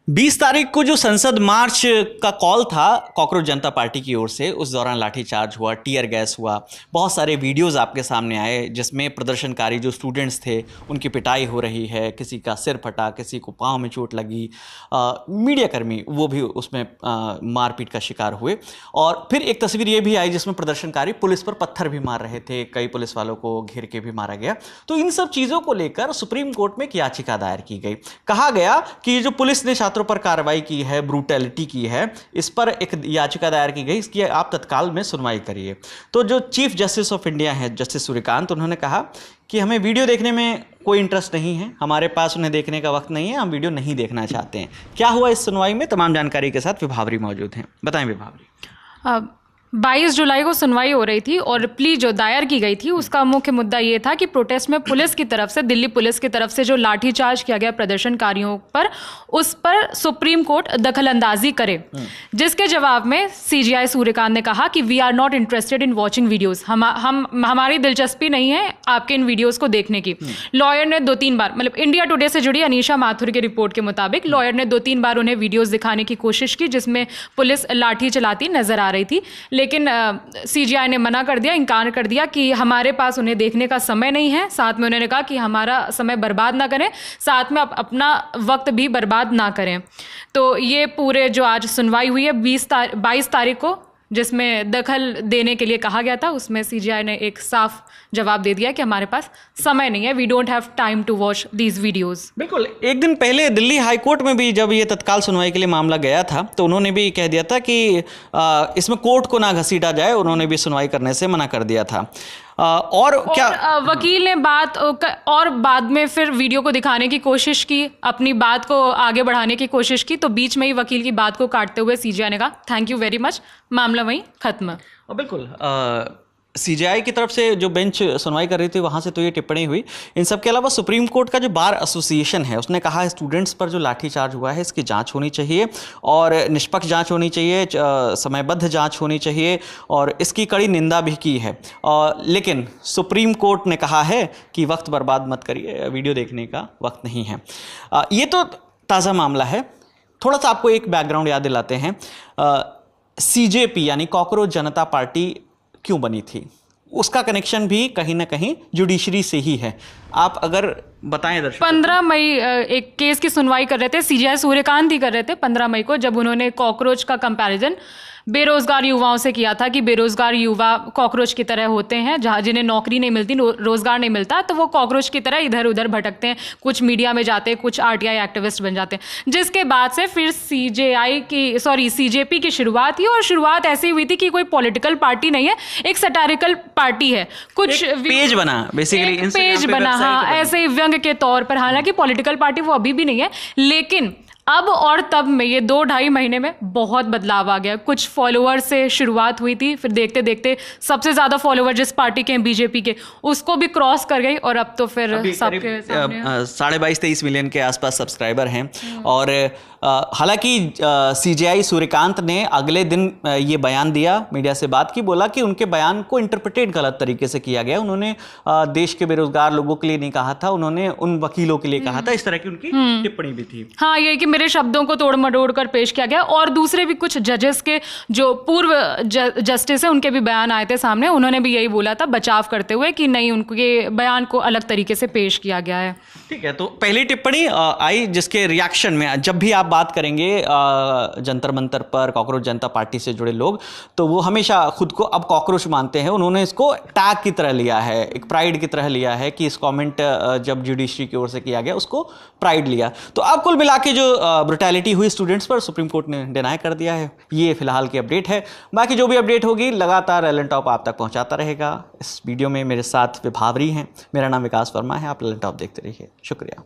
20 तारीख को जो संसद मार्च का कॉल था कॉकरोच जनता पार्टी की ओर से, उस दौरान लाठीचार्ज हुआ, टीयर गैस हुआ, बहुत सारे वीडियोस आपके सामने आए जिसमें प्रदर्शनकारी जो स्टूडेंट्स थे उनकी पिटाई हो रही है, किसी का सिर फटा, किसी को पाँव में चोट लगी, मीडियाकर्मी वो भी उसमें मारपीट का शिकार हुए। और फिर एक तस्वीर ये भी आई जिसमें प्रदर्शनकारी पुलिस पर पत्थर भी मार रहे थे, कई पुलिस वालों को घेर के भी मारा गया। तो इन सब चीज़ों को लेकर सुप्रीम कोर्ट में एक याचिका दायर की गई। कहा गया कि जो पुलिस ने छात्रों पर कार्रवाई की है, ब्रूटैलिटी की है, इस पर एक याचिका दायर की गई, इसकी आप तत्काल में सुनवाई करिए। तो जो चीफ जस्टिस ऑफ इंडिया है जस्टिस सूर्यकांत, उन्होंने कहा कि हमें वीडियो देखने में कोई इंटरेस्ट नहीं है, हमारे पास उन्हें देखने का वक्त नहीं है, हम वीडियो नहीं देखना चाहते हैं। क्या हुआ इस सुनवाई में, तमाम जानकारी के साथ विभावरी मौजूद हैं। बताएं विभावरी। 22 जुलाई को सुनवाई हो रही थी और प्ली जो दायर की गई थी उसका मुख्य मुद्दा ये था कि प्रोटेस्ट में पुलिस की तरफ से, दिल्ली पुलिस की तरफ से जो लाठीचार्ज किया गया प्रदर्शनकारियों पर, उस पर सुप्रीम कोर्ट दखलंदाजी करे। जिसके जवाब में सीजीआई सूर्यकांत ने कहा कि we are not interested in watching videos, हमारी दिलचस्पी नहीं है आपके इन वीडियोस को देखने की। लॉयर ने 2-3 बार, मतलब इंडिया टुडे से जुड़ी अनीशा माथुर की रिपोर्ट के मुताबिक लॉयर ने 2-3 बार उन्हें वीडियोस दिखाने की कोशिश की जिसमें पुलिस लाठी चलाती नजर आ रही थी, लेकिन सीजीआई ने मना कर दिया, इनकार कर दिया कि हमारे पास उन्हें देखने का समय नहीं है। साथ में उन्होंने कहा कि हमारा समय बर्बाद ना करें, साथ में अपना वक्त भी बर्बाद ना करें। तो ये पूरे जो आज सुनवाई हुई है 22 तारीख को, जिसमें दखल देने के लिए कहा गया था, उसमें सीजीआई ने एक साफ जवाब दे दिया कि हमारे पास समय नहीं है, we don't have time to watch these videos. बिल्कुल, एक दिन पहले दिल्ली हाई कोर्ट में भी जब ये तत्काल सुनवाई के लिए मामला गया था तो उन्होंने भी कह दिया था कि इसमें कोर्ट को ना घसीटा जाए, उन्होंने भी सुनवाई करने से मना कर दिया था। और क्या वकील ने बात और बाद में फिर वीडियो को दिखाने की कोशिश की, अपनी बात को आगे बढ़ाने की कोशिश की, तो बीच में ही वकील की बात को काटते हुए सीजीआई ने कहा थैंक यू वेरी मच, मामला वहीं खत्म। बिल्कुल, सीजीआई की तरफ से जो बेंच सुनवाई कर रही थी वहाँ से तो ये टिप्पणी हुई। इन सब के अलावा सुप्रीम कोर्ट का जो बार एसोसिएशन है उसने कहा स्टूडेंट्स पर जो लाठीचार्ज हुआ है इसकी जांच होनी चाहिए और निष्पक्ष जांच होनी चाहिए, समयबद्ध जांच होनी चाहिए, और इसकी कड़ी निंदा भी की है। लेकिन सुप्रीम कोर्ट ने कहा है कि वक्त बर्बाद मत करिए, वीडियो देखने का वक्त नहीं है। ये तो ताज़ा मामला है। थोड़ा सा आपको एक बैकग्राउंड याद दिलाते हैं। सीजेपी यानी कॉकरोच जनता पार्टी क्यों बनी थी, उसका कनेक्शन भी कहीं ना कहीं जुडिशरी से ही है। आप अगर बताएं दर्शक। 15 मई एक केस की सुनवाई कर रहे थे, सीजीआई सूर्यकांत ही कर रहे थे 15 मई को, जब उन्होंने कॉकरोच का कंपैरिजन बेरोजगार युवाओं से किया था कि बेरोजगार युवा कॉकरोच की तरह होते हैं, जहाँ जिन्हें नौकरी नहीं मिलती, रोजगार नहीं मिलता, तो वो कॉकरोच की तरह इधर उधर भटकते हैं, कुछ मीडिया में जाते हैं, कुछ आरटीआई एक्टिविस्ट बन जाते हैं। जिसके बाद से फिर सीजेपी की शुरुआत हुई, और शुरुआत ऐसी हुई थी कि कोई पॉलिटिकल पार्टी नहीं है, एक सटारिकल पार्टी है, कुछ पेज बना, बेसिकली पेज बना, हाँ, ऐसे ही व्यंग के तौर पर। हालांकि पॉलिटिकल पार्टी वो अभी भी नहीं है, लेकिन अब और तब में ये 2-2.5 महीने में बहुत बदलाव आ गया। कुछ फॉलोअर से शुरुआत हुई थी, फिर देखते देखते सबसे ज़्यादा फॉलोअर जिस पार्टी के हैं बीजेपी के, उसको भी क्रॉस कर गई, और अब तो फिर सबके 22-23 मिलियन के आसपास सब्सक्राइबर हैं। और हालांकि सीजीआई सूर्यकांत ने अगले दिन ये बयान दिया, मीडिया से बात की, बोला कि उनके बयान को इंटरप्रिटेट गलत तरीके से किया गया। उन्होंने देश के बेरोजगार लोगों के लिए नहीं कहा था, उन्होंने उन वकीलों के लिए कहा था। इस तरह की उनकी टिप्पणी भी थी। हाँ, ये कि मेरे शब्दों को तोड़ मरोड़ कर पेश किया गया। और दूसरे भी कुछ जजेस के जो पूर्व जस्टिस है उनके भी बयान आए थे सामने, उन्होंने भी यही बोला था बचाव करते हुए कि नहीं, उनके बयान को अलग तरीके से पेश किया गया है। ठीक है, तो पहली टिप्पणी आई जिसके रिएक्शन में जब भी आप बात करेंगे जंतर मंतर पर कॉकरोच जनता पार्टी से जुड़े लोग, तो वो हमेशा खुद को अब कॉकरोच मानते हैं। उन्होंने इसको टैग की तरह लिया है, एक प्राइड की तरह लिया है कि इस कमेंट जब जुडिशरी की ओर से किया गया उसको प्राइड लिया। तो अब कुल मिला के जो ब्रुटैलिटी हुई स्टूडेंट्स पर, सुप्रीम कोर्ट ने डिनाई कर दिया है। ये फिलहाल की अपडेट है, बाकी जो भी अपडेट होगी लगातार ललन टॉप आप तक पहुंचाता रहेगा। इस वीडियो में मेरे साथ विभावरी हैं, मेरा नाम विकास वर्मा है। आप ललन टॉप देखते रहिए, शुक्रिया।